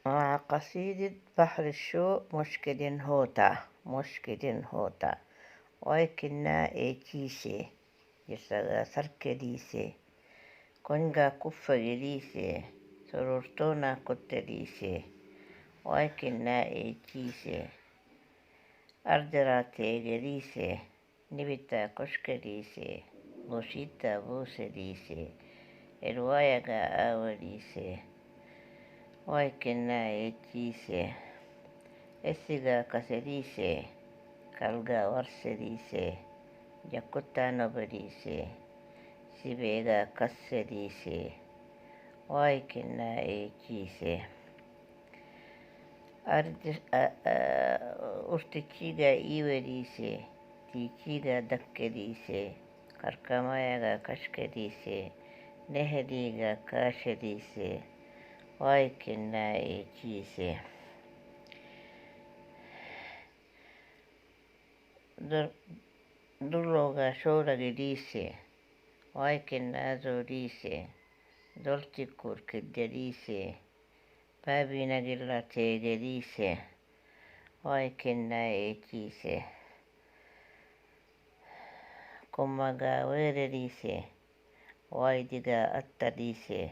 مع قصيدة بحر الشوق مشكل هوتا ويكنا إيتيسي يسغى سركديسي كونغا كفة جديسي سرورتونا كتديسي ويكنا إيتيسي أردراتي جديسي نبتا كشكديسي بوشيتا بوسديسي الوايقا آوديسي ويكنا إيتيسي Essiga kasedise, kalga warsedise, jakutta nobedise, sibega kassedise, waikina echise. Urtichiga ivedise, tichiga dakkedise, karkamayaga kashkedise, nehediga kashedise, waikina echise. Dulloga shooragi diise, waikinnazo diise, doltikur kidja diise, baabinagilla teege diise, waikinna echiise, kummaga weere diise, waidiga atta diise,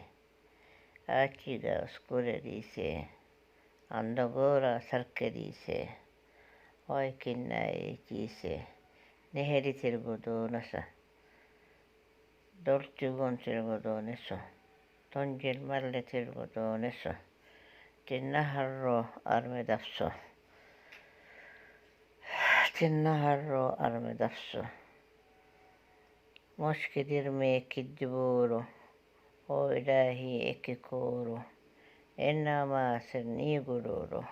achiga uskure diise, andogora sarke diise, waikinna echiise. Neheri tirgudoonasa, dolchugon tirgudooneso, tonjil malle tirgudooneso, tinnaharro armedafso, moshkidirme kiddibooro, o ilaahi ekikooro, innama sirnii gudooro.